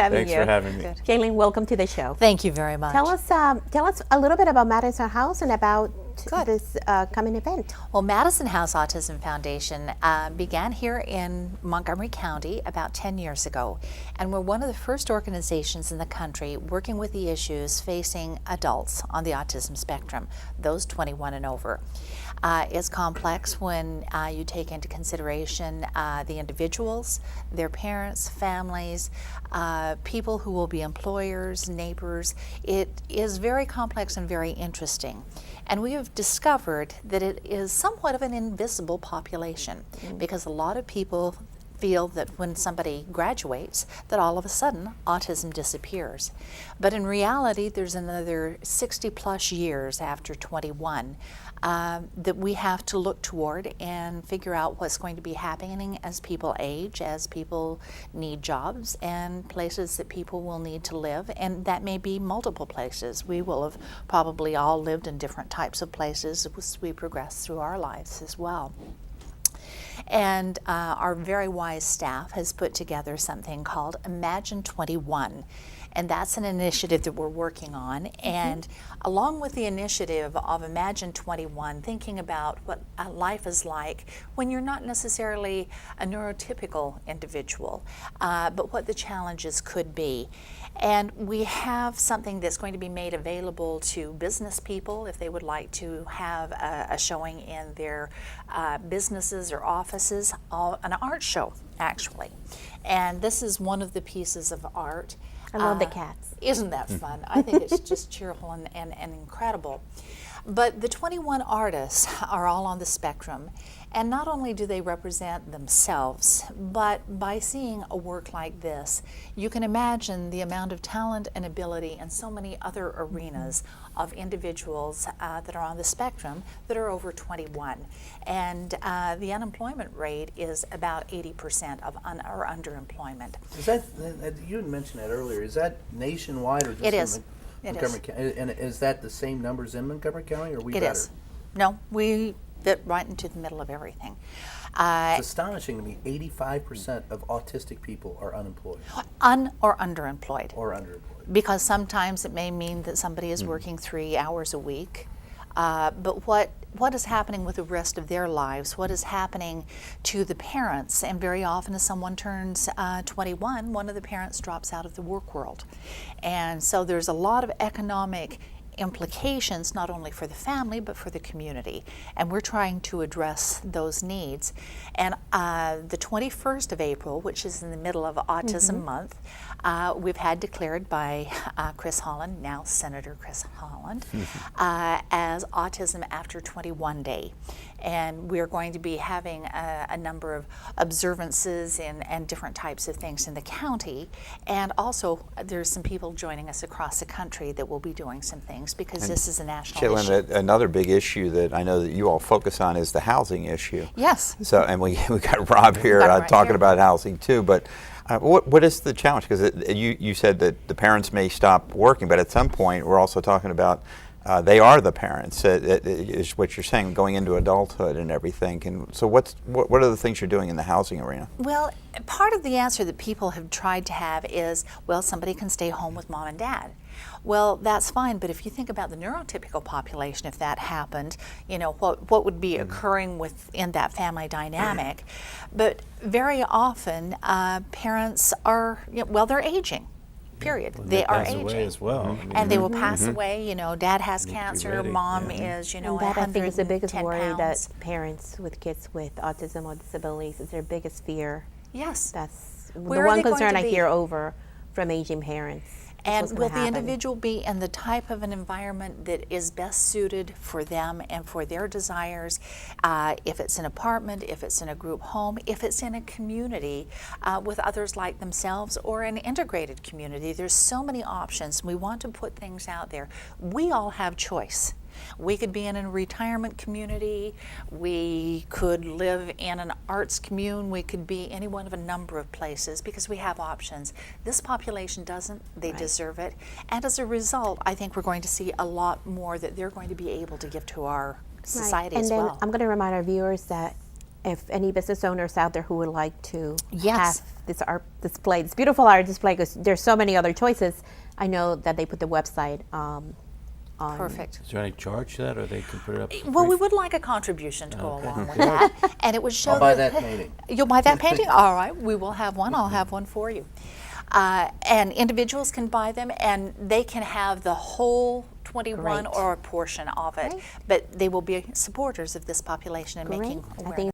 having Thanks you. for having me. Good. JaLynn, welcome to the show. Thank you very much. Tell us a little bit about Madison House and about Good. this coming event. Well, Madison House Autism Foundation began here in Montgomery County about 10 years ago, and we're one of the first organizations in the country working with the issues facing adults on the autism spectrum, those 21 and over. It's complex when you take into consideration the individuals, their parents, families, people who will be employers, neighbors. It is very complex and very interesting. And we have discovered that it is somewhat of an invisible population because a lot of people feel that when somebody graduates that all of a sudden autism disappears. But in reality, there's another 60 plus years after 21 that we have to look toward and figure out what's going to be happening as people age, as people need jobs and places that people will need to live, and that may be multiple places. We will have probably all lived in different types of places as we progress through our lives as well. And our very wise staff has put together something called Imagine 21. And that's an initiative that we're working on. And along with the initiative of Imagine 21, thinking about what life is like when you're not necessarily a neurotypical individual, but what the challenges could be. And we have something that's going to be made available to business people if they would like to have a showing in their businesses or offices, an art show actually. And this is one of the pieces of art. I love the cats. Isn't that fun? I think it's just cheerful and incredible. But the 21 artists are all on the spectrum, and not only do they represent themselves, but by seeing a work like this, you can imagine the amount of talent and ability in so many other arenas of individuals that are on the spectrum that are over 21. And the unemployment rate is about 80% of or underemployment. Is that, you had mentioned that earlier, is that nationwide or just It in is. Montgomery County? And is that the same numbers in Montgomery County, or are we It better? is. No, we fit right into the middle of everything. It's astonishing to me, 85% of autistic people are unemployed. Or underemployed. Or underemployed. Because sometimes it may mean that somebody is working 3 hours a week. But what is happening with the rest of their lives? What is happening to the parents? And very often as someone turns 21, one of the parents drops out of the work world. And so there's a lot of economic implications not only for the family but for the community, and we're trying to address those needs. And the 21st of April, which is in the middle of Autism Month, we've had declared by Chris Holland, now Senator Chris Holland, as Autism After 21 Day. And we're going to be having a number of observances and different types of things in the county, and also there's some people joining us across the country that will be doing some things because And this is a national issue. JaLynn, another big issue that I know that you all focus on is the housing issue. Yes. So, and we got Rob here Right talking here. about housing too, but what is the challenge? Because you said that the parents may stop working, but at some point we're also talking about they are the parents, is what you're saying, going into adulthood and everything. So what are the things you're doing in the housing arena? Well, part of the answer that people have tried to have is, well, somebody can stay home with mom and dad. Well, that's fine, but if you think about the neurotypical population, if that happened, you know, what would be occurring within that family dynamic? But very often, parents are, well, they're aging. Period. Well, they are pass away aging as well. I mean, and they will pass away. You know, dad has Need to be cancer, ready, mom yeah. is, you know, And that I think is the biggest 110 worry pounds. that parents with kids with autism or disabilities is their biggest fear. Yes. That's Where the are one they going concern to I be? hear over from aging parents. And What's will gonna the happen. individual be in the type of an environment that is best suited for them and for their desires? If it's an apartment, if it's in a group home, if it's in a community with others like themselves, or an integrated community. There's so many options. We want to put things out there. We all have choice. We could be in a retirement community, we could live in an arts commune, we could be any one of a number of places because we have options. This population doesn't, they deserve it. And as a result, I think we're going to see a lot more that they're going to be able to give to our society and as then well. I'm going to remind our viewers that if any business owners out there who would like to Yes. have this art display, this beautiful art display, because there's so many other choices, I know that they put the website on. Perfect. Is there any charge to that, or they can put it up for Well, free? we would like a contribution to go along with that, and it would show. I'll buy that painting. You'll buy that painting? All right, we will have one. I'll have one for you. And individuals can buy them, and they can have the whole 21 Great. or a portion of it, Great. but they will be supporters of this population and Great. making I awareness. think